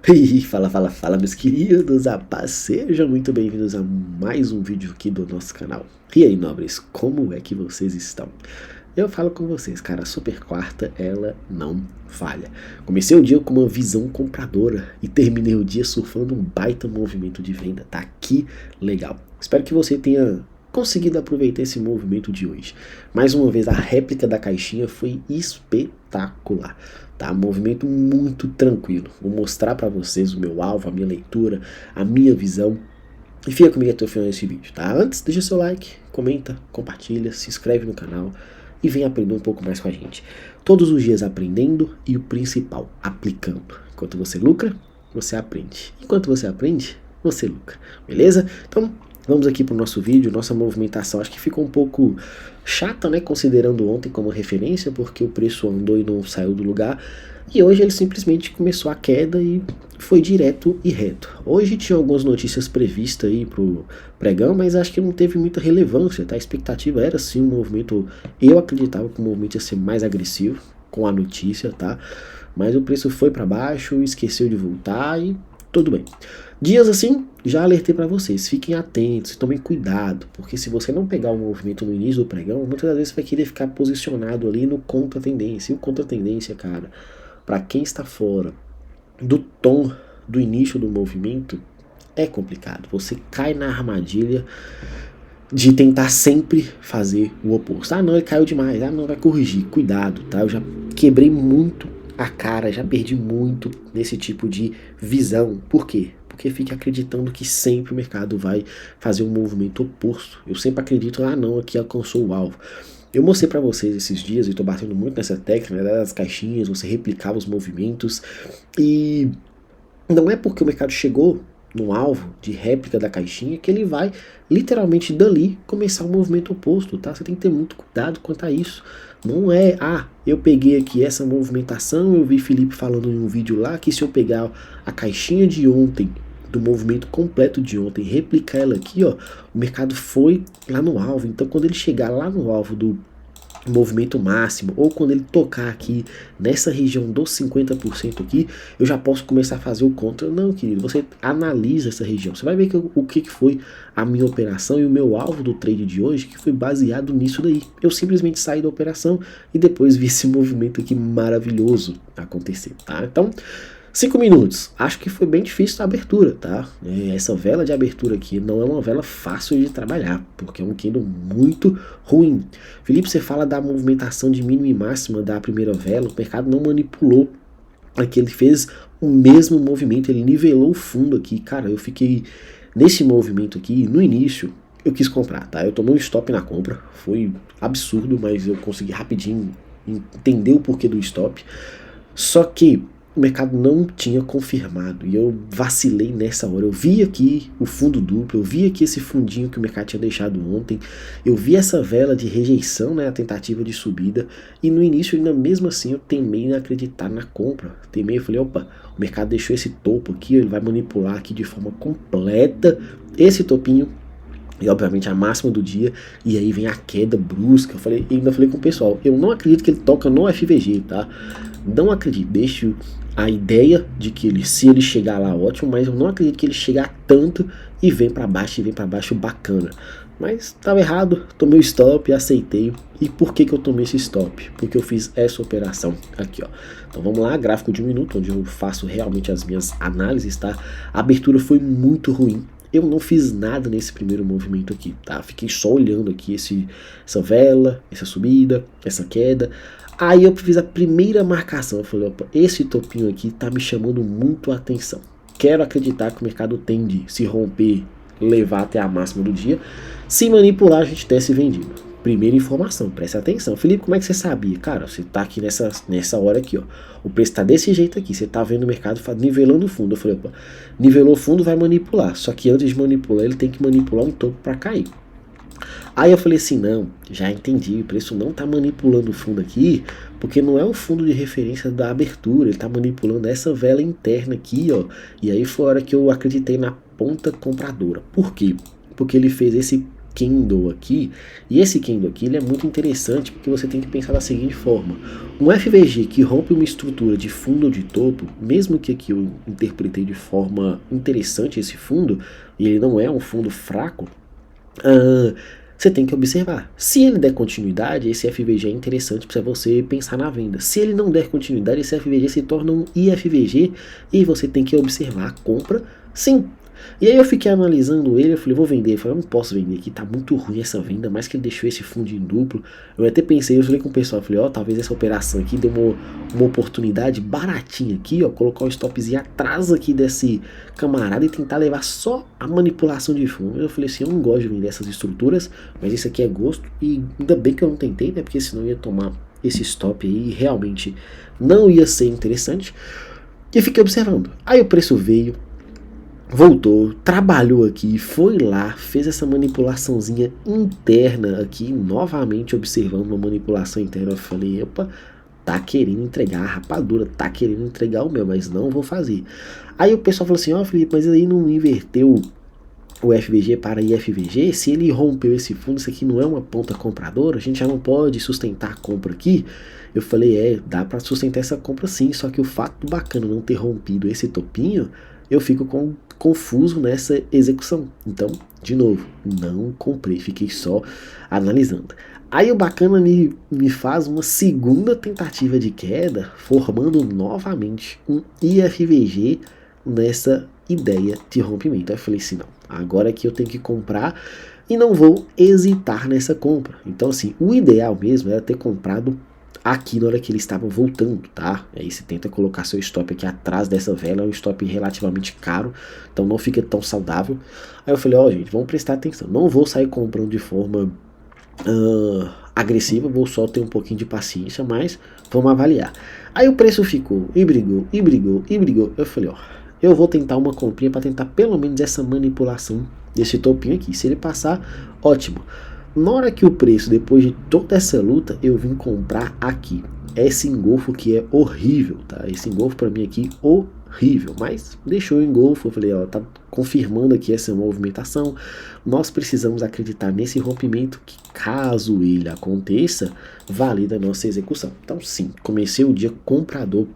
E fala, meus queridos, rapaz, sejam muito bem-vindos a mais um vídeo aqui do nosso canal. E aí, nobres, como é que vocês estão? Eu falo com vocês, cara, a Super Quarta, ela não falha. Comecei o dia com uma visão compradora e terminei o dia surfando um baita movimento de venda, tá? Que legal. Espero que você tenha conseguido aproveitar esse movimento de hoje. Mais uma vez, a réplica da caixinha foi espetacular. Tá, movimento muito tranquilo. Vou mostrar para vocês o meu alvo, a minha leitura, a minha visão. E fica comigo até o final desse vídeo, tá? Antes, deixa seu like, comenta, compartilha, se inscreve no canal e vem aprender um pouco mais com a gente. Todos os dias aprendendo e o principal, aplicando. Enquanto você lucra, você aprende. Enquanto você aprende, você lucra. Beleza? Então, vamos aqui para o nosso vídeo. Nossa movimentação acho que ficou um pouco chata, né? Considerando ontem como referência, porque o preço andou e não saiu do lugar. E hoje ele simplesmente começou a queda e foi direto e reto. Hoje tinha algumas notícias previstas aí pro pregão, mas acho que não teve muita relevância, tá? A expectativa era sim um movimento, eu acreditava que o movimento ia ser mais agressivo com a notícia, tá? Mas o preço foi para baixo, esqueceu de voltar e tudo bem. Dias assim, já alertei para vocês, fiquem atentos, tomem cuidado, porque se você não pegar o movimento no início do pregão, muitas das vezes você vai querer ficar posicionado ali no contra-tendência. E o contra-tendência, cara, para quem está fora do tom do início do movimento, é complicado. Você cai na armadilha de tentar sempre fazer o oposto. Ah, não, ele caiu demais. Ah, não, vai corrigir. Cuidado, tá? Eu já quebrei muito a cara, já perdi muito nesse tipo de visão. Por quê? Porque fica acreditando que sempre o mercado vai fazer um movimento oposto. Eu sempre acredito, ah, não, aqui alcançou o alvo. Eu mostrei para vocês esses dias, e estou batendo muito nessa técnica, né, das caixinhas, você replicava os movimentos, e não é porque o mercado chegou no alvo de réplica da caixinha que ele vai literalmente dali começar o movimento oposto, tá? Você tem que ter muito cuidado quanto a isso. Não é, eu peguei aqui essa movimentação, eu vi Felipe falando em um vídeo lá que se eu pegar a caixinha de ontem, do movimento completo de ontem, replicar ela aqui, ó, o mercado foi lá no alvo. Então quando ele chegar lá no alvo do movimento máximo, ou quando ele tocar aqui nessa região dos 50% aqui, eu já posso começar a fazer o contra. Não, querido, você analisa essa região, você vai ver que o que foi a minha operação e o meu alvo do trade de hoje, que foi baseado nisso daí. Eu simplesmente saí da operação e depois vi esse movimento aqui maravilhoso acontecer, tá? Então 5 minutos, acho que foi bem difícil a abertura, tá? Essa vela de abertura aqui não é uma vela fácil de trabalhar, porque é um candle muito ruim. Felipe, você fala da movimentação de mínima e máxima da primeira vela, o mercado não manipulou aqui, ele fez o mesmo movimento, ele nivelou o fundo aqui. Cara, eu fiquei nesse movimento aqui, no início, eu quis comprar, tá? Eu tomei um stop na compra, foi absurdo, mas eu consegui rapidinho entender o porquê do stop. Só que o mercado não tinha confirmado e eu vacilei nessa hora. Eu vi aqui o fundo duplo, eu vi aqui esse fundinho que o mercado tinha deixado ontem, eu vi essa vela de rejeição, né, a tentativa de subida, e no início ainda mesmo assim eu temei em acreditar na compra. Eu falei, opa, o mercado deixou esse topo aqui, ele vai manipular aqui de forma completa esse topinho e obviamente a máxima do dia, e aí vem a queda brusca. Ainda falei com o pessoal, eu não acredito que ele toca no FVG, tá? Não acredito, deixo a ideia de que se ele chegar lá, ótimo, mas eu não acredito que ele chegar tanto e vem para baixo bacana. Mas estava errado, tomei o stop, aceitei. E por que eu tomei esse stop? Porque eu fiz essa operação aqui, ó. Então vamos lá, gráfico de 1 minuto, onde eu faço realmente as minhas análises, tá? A abertura foi muito ruim. Eu não fiz nada nesse primeiro movimento aqui, tá? Fiquei só olhando aqui essa vela, essa subida, essa queda. Aí eu fiz a primeira marcação, eu falei, opa, esse topinho aqui tá me chamando muito a atenção. Quero acreditar que o mercado tende, se romper, levar até a máxima do dia. Se manipular, a gente desce vendido. Primeira informação, preste atenção. Felipe, como é que você sabia? Cara, você tá aqui nessa hora aqui, ó. O preço tá desse jeito aqui, você tá vendo o mercado nivelando o fundo. Eu falei, opa, nivelou o fundo, vai manipular. Só que antes de manipular, ele tem que manipular um topo para cair. Aí eu falei assim, não, já entendi, o preço não está manipulando o fundo aqui, porque não é o fundo de referência da abertura, ele está manipulando essa vela interna aqui, ó. E aí foi a hora que eu acreditei na ponta compradora. Por quê? Porque ele fez esse candle aqui, e esse candle aqui ele é muito interessante porque você tem que pensar da seguinte forma: um FVG que rompe uma estrutura de fundo ou de topo, mesmo que aqui eu interpretei de forma interessante esse fundo, e ele não é um fundo fraco, você tem que observar. Se ele der continuidade, esse FVG é interessante para você pensar na venda. Se ele não der continuidade, esse FVG se torna um IFVG e você tem que observar a compra, sim. E aí eu fiquei analisando ele, eu falei, vou vender. Eu falei, eu não posso vender aqui, tá muito ruim essa venda, mais que ele deixou esse fundinho duplo. Eu até pensei, eu falei com o pessoal, eu falei, ó, talvez essa operação aqui dê uma oportunidade baratinha aqui, ó, colocar um stopzinho atrás aqui desse camarada e tentar levar só a manipulação de fundo. Eu falei assim, eu não gosto de vender essas estruturas, mas isso aqui é gosto, e ainda bem que eu não tentei, né, porque senão eu ia tomar esse stop aí e realmente não ia ser interessante. E fiquei observando. Aí o preço veio, voltou, trabalhou aqui, foi lá, fez essa manipulaçãozinha interna aqui, novamente observando uma manipulação interna. Eu falei, opa, tá querendo entregar a rapadura, tá querendo entregar o meu, mas não vou fazer. Aí o pessoal falou assim, ó, Felipe, mas aí não inverteu o FVG para IFVG? Se ele rompeu esse fundo, isso aqui não é uma ponta compradora, a gente já não pode sustentar a compra aqui? Eu falei, dá para sustentar essa compra sim, só que o fato do bacana não ter rompido esse topinho, eu fico confuso nessa execução. Então, de novo, não comprei, fiquei só analisando. Aí o bacana me faz uma segunda tentativa de queda, formando novamente um IFVG nessa ideia de rompimento. Aí eu falei assim, não, agora que eu tenho que comprar e não vou hesitar nessa compra. Então assim, o ideal mesmo era ter comprado aqui na hora que eles estavam voltando, tá? Aí você tenta colocar seu stop aqui atrás dessa vela, é um stop relativamente caro, então não fica tão saudável. Aí eu falei, ó, gente, vamos prestar atenção, não vou sair comprando de forma agressiva, vou só ter um pouquinho de paciência, mas vamos avaliar. Aí o preço ficou, e brigou, e brigou, e brigou. Eu falei, ó, eu vou tentar uma comprinha para tentar pelo menos essa manipulação desse topinho aqui. Se ele passar, ótimo. Na hora que o preço, depois de toda essa luta, eu vim comprar aqui. Esse engolfo que é horrível, tá? Esse engolfo para mim aqui, horrível. Mas deixou o engolfo, eu falei, ó, tá confirmando aqui essa movimentação. Nós precisamos acreditar nesse rompimento que, caso ele aconteça, valida a nossa execução. Então sim, comecei o dia comprador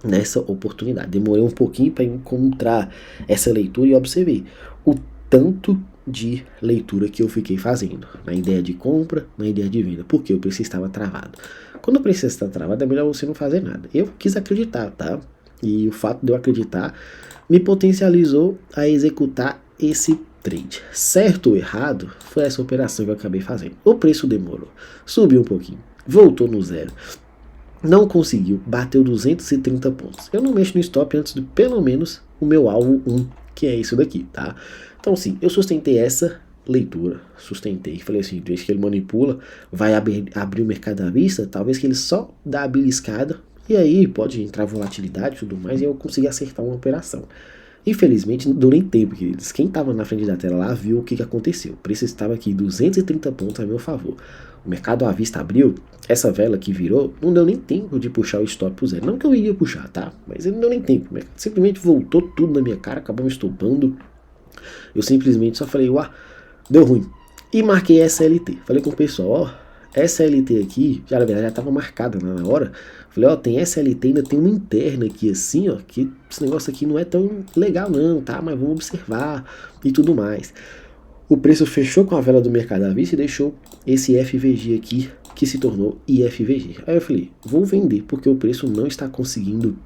nessa oportunidade. Demorei um pouquinho para encontrar essa leitura e observei o tanto de leitura que eu fiquei fazendo, na ideia de compra, na ideia de venda, porque o preço estava travado. Quando o preço está travado, é melhor você não fazer nada. Eu quis acreditar, tá? E o fato de eu acreditar me potencializou a executar esse trade. Certo ou errado, foi essa operação que eu acabei fazendo. O preço demorou, subiu um pouquinho, voltou no zero, não conseguiu, bateu 230 pontos. Eu não mexo no stop antes de pelo menos o meu alvo 1, que é isso daqui, tá? Então sim, eu sustentei essa leitura, sustentei, falei assim, desde que ele manipula, vai abrir o mercado à vista, talvez que ele só dá a beliscada, e aí pode entrar volatilidade e tudo mais, e eu consegui acertar uma operação. Infelizmente, não deu nem tempo, queridos. Quem estava na frente da tela lá viu o que aconteceu. O preço estava aqui 230 pontos a meu favor. O mercado à vista abriu, essa vela que virou, não deu nem tempo de puxar o stop pro zero. Não que eu iria puxar, tá? Mas ele não deu nem tempo. O mercado simplesmente voltou tudo na minha cara, acabou me estopando. Eu simplesmente só falei, uau, deu ruim. E marquei SLT. Falei com o pessoal, ó, SLT aqui, já na verdade já estava marcada na hora. Falei, ó, tem SLT, ainda tem uma interna aqui assim, ó, que esse negócio aqui não é tão legal não, tá? Mas vamos observar e tudo mais. O preço fechou com a vela do mercado à vista e deixou esse FVG aqui, que se tornou IFVG. Aí eu falei, vou vender, porque o preço não está conseguindo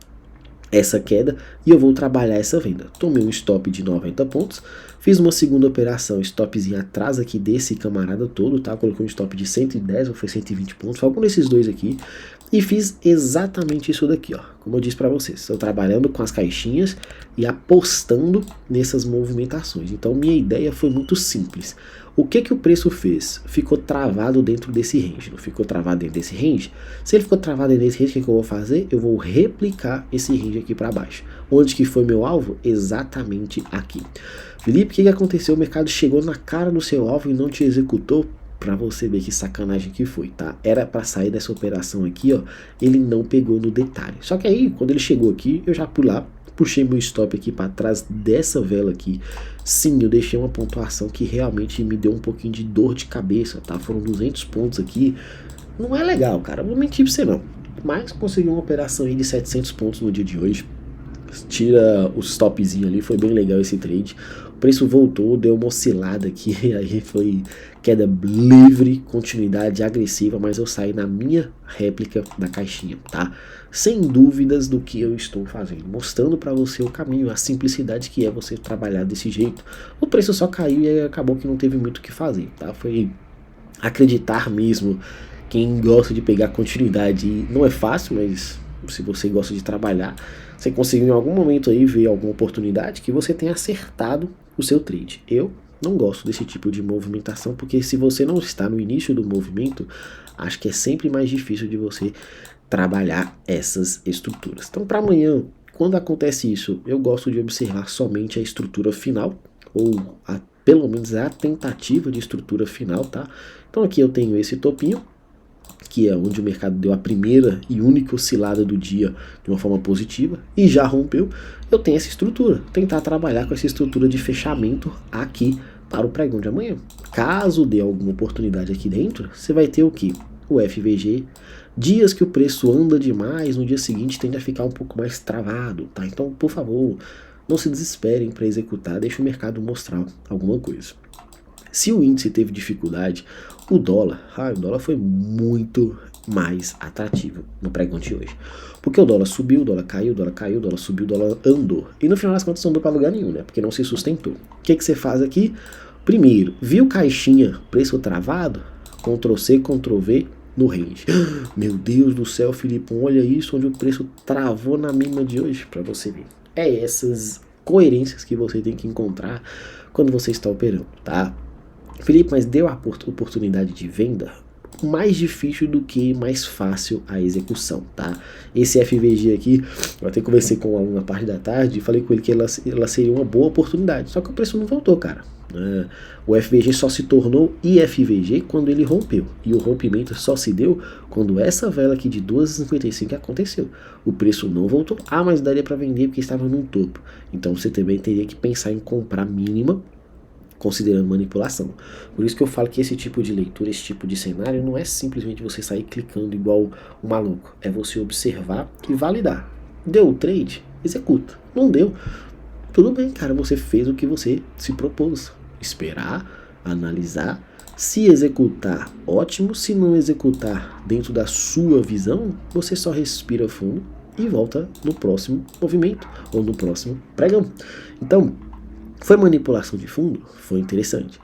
essa queda e eu vou trabalhar essa venda. Tomei um stop de 90 pontos, fiz uma segunda operação, stopzinho atrás aqui desse camarada todo, tá? Coloquei um stop de 110 ou foi 120 pontos, foi algum desses dois aqui, e fiz exatamente isso daqui, ó. Como eu disse para vocês, estou trabalhando com as caixinhas e apostando nessas movimentações. Então minha ideia foi muito simples. O que o preço fez? Ficou travado dentro desse range. Não ficou travado dentro desse range? Se ele ficou travado dentro desse range, o que eu vou fazer? Eu vou replicar esse range aqui para baixo. Onde que foi meu alvo? Exatamente aqui. Felipe, o que aconteceu? O mercado chegou na cara do seu alvo e não te executou? Para você ver que sacanagem que foi, tá? Era para sair dessa operação aqui, ó. Ele não pegou no detalhe. Só que aí, quando ele chegou aqui, eu já puxei meu stop aqui para trás dessa vela aqui, sim, eu deixei uma pontuação que realmente me deu um pouquinho de dor de cabeça, tá? Foram 200 pontos aqui, não é legal, cara, vou mentir pra você não, mas consegui uma operação aí de 700 pontos no dia de hoje. Tira o stopzinho ali, foi bem legal esse trade. O preço voltou, deu uma oscilada aqui, aí foi queda livre, continuidade agressiva, mas eu saí na minha réplica da caixinha, tá? Sem dúvidas do que eu estou fazendo, mostrando para você o caminho, a simplicidade que é você trabalhar desse jeito. O preço só caiu e acabou que não teve muito o que fazer, tá? Foi acreditar mesmo. Quem gosta de pegar continuidade, não é fácil, mas se você gosta de trabalhar, você conseguiu em algum momento aí ver alguma oportunidade que você tenha acertado o seu trade. Eu não gosto desse tipo de movimentação, porque se você não está no início do movimento, acho que é sempre mais difícil de você trabalhar essas estruturas. Então, para amanhã, quando acontece isso, eu gosto de observar somente a estrutura final, ou pelo menos a tentativa de estrutura final, tá? Então aqui eu tenho esse topinho, que é onde o mercado deu a primeira e única oscilada do dia de uma forma positiva e já rompeu. Eu tenho essa estrutura, tentar trabalhar com essa estrutura de fechamento aqui para o pregão de amanhã. Caso dê alguma oportunidade aqui dentro, você vai ter o que? O FVG. Dias que o preço anda demais, no dia seguinte tende a ficar um pouco mais travado, tá? Então, por favor, não se desesperem para executar, deixa o mercado mostrar alguma coisa. Se o índice teve dificuldade, o dólar foi muito mais atrativo no pregão de hoje. Porque o dólar subiu, o dólar caiu, o dólar caiu, o dólar subiu, o dólar andou. E no final das contas não andou para lugar nenhum, né? Porque não se sustentou. O que você faz aqui? Primeiro, viu caixinha, preço travado? Ctrl C, Ctrl V no range. Meu Deus do céu, Felipe, olha isso, onde o preço travou na mínima de hoje, para você ver. É essas coerências que você tem que encontrar quando você está operando, tá? Felipe, mas deu a oportunidade de venda? Mais difícil do que mais fácil a execução, tá? Esse FVG aqui, eu até conversei com um aluno na parte da tarde e falei com ele que ela seria uma boa oportunidade, só que o preço não voltou, cara. O FVG só se tornou IFVG quando ele rompeu, e o rompimento só se deu quando essa vela aqui de 2,55 aconteceu. O preço não voltou, mas daria para vender porque estava num topo, então você também teria que pensar em comprar mínima, considerando manipulação. Por isso que eu falo que esse tipo de leitura, esse tipo de cenário, não é simplesmente você sair clicando igual um maluco. É você observar e validar. Deu o trade? Executa. Não deu? Tudo bem, cara, você fez o que você se propôs. Esperar, analisar. Se executar, ótimo. Se não executar dentro da sua visão, você só respira fundo e volta no próximo movimento ou no próximo pregão. Então, foi manipulação de fundo? Foi interessante.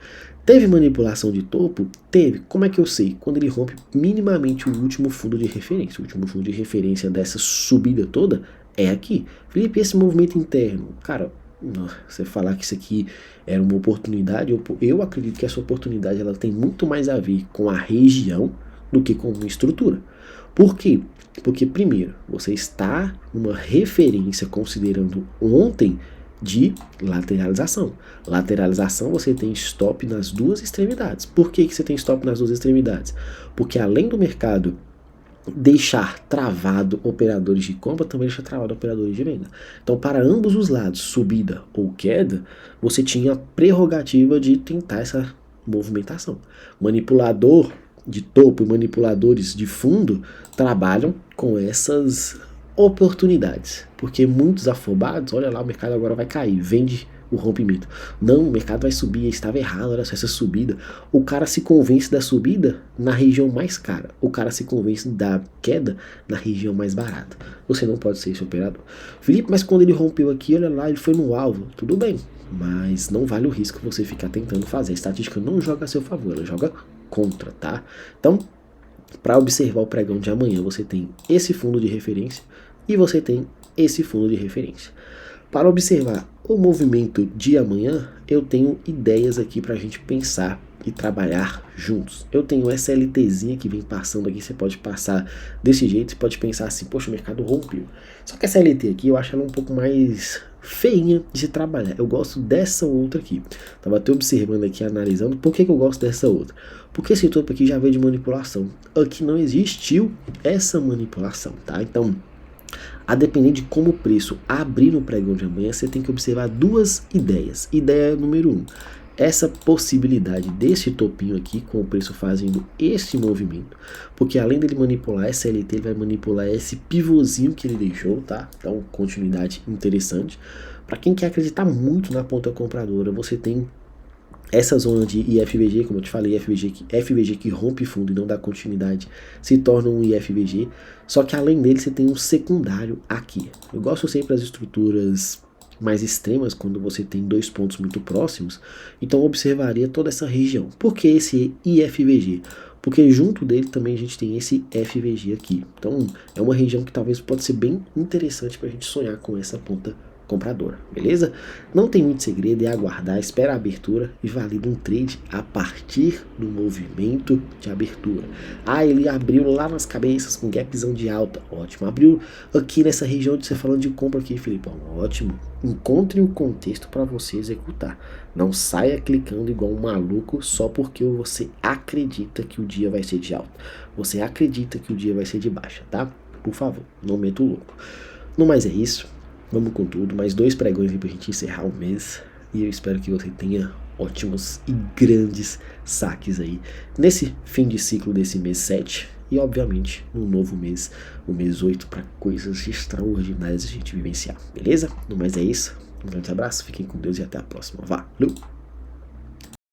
Teve manipulação de topo? Teve. Como é que eu sei? Quando ele rompe minimamente o último fundo de referência. O último fundo de referência dessa subida toda é aqui. Felipe, esse movimento interno, cara, você falar que isso aqui era uma oportunidade, eu acredito que essa oportunidade ela tem muito mais a ver com a região do que com uma estrutura. Por quê? Porque, primeiro, você está numa referência considerando ontem de lateralização. Lateralização, você tem stop nas duas extremidades. Por que você tem stop nas duas extremidades? Porque além do mercado deixar travado operadores de compra, também deixa travado operadores de venda. Então, para ambos os lados, subida ou queda, você tinha a prerrogativa de tentar essa movimentação. Manipulador de topo e manipuladores de fundo trabalham com essas oportunidades, porque muitos afobados, olha lá, o mercado agora vai cair, vende o rompimento. Não, o mercado vai subir, estava errado, olha só essa subida. O cara se convence da subida na região mais cara, o cara se convence da queda na região mais barata. Você não pode ser esse operador. Felipe, mas quando ele rompeu aqui, olha lá, ele foi no alvo. Tudo bem, mas não vale o risco você ficar tentando fazer. A estatística não joga a seu favor, ela joga contra, tá? Então, para observar o pregão de amanhã, você tem esse fundo de referência e você tem esse fundo de referência. Para observar o movimento de amanhã, eu tenho ideias aqui para a gente pensar e trabalhar juntos. Eu tenho essa LTzinha que vem passando aqui, você pode passar desse jeito, você pode pensar assim, poxa, o mercado rompeu. Só que essa LT aqui, eu acho ela um pouco mais feinha de se trabalhar. Eu gosto dessa outra aqui. Tava até observando aqui, analisando, por que eu gosto dessa outra? Porque esse topo aqui já veio de manipulação. Aqui não existiu essa manipulação, tá? Então, A depender de como o preço abrir no pregão de amanhã, você tem que observar duas ideias. Ideia número 1, essa possibilidade desse topinho aqui, com o preço fazendo esse movimento, porque além dele manipular essa LT, ele vai manipular esse pivôzinho que ele deixou, tá? Então, continuidade interessante. Para quem quer acreditar muito na ponta compradora, você tem essa zona de IFVG, como eu te falei, FVG que rompe fundo e não dá continuidade, se torna um IFVG, só que além dele você tem um secundário aqui. Eu gosto sempre das estruturas mais extremas, quando você tem dois pontos muito próximos, então eu observaria toda essa região. Por que esse IFVG? Porque junto dele também a gente tem esse FVG aqui. Então é uma região que talvez pode ser bem interessante para a gente sonhar com essa ponta compradora, beleza? Não tem muito segredo, é aguardar, espera a abertura e valida um trade a partir do movimento de abertura. Ah, ele abriu lá nas cabeças com gapzão de alta, ótimo. Abriu aqui nessa região de você falando de compra aqui, Filipão, ótimo. Encontre o contexto para você executar. Não saia clicando igual um maluco só porque você acredita que o dia vai ser de alta. Você acredita que o dia vai ser de baixa, tá? Por favor, não meta o louco. No mais é isso. Vamos com tudo, mais 2 pregões aí pra gente encerrar o mês. E eu espero que você tenha ótimos e grandes saques aí nesse fim de ciclo desse mês 7. E obviamente no novo mês, o mês 8, para coisas extraordinárias a gente vivenciar, beleza? No mais é isso, um grande abraço, fiquem com Deus e até a próxima. Valeu!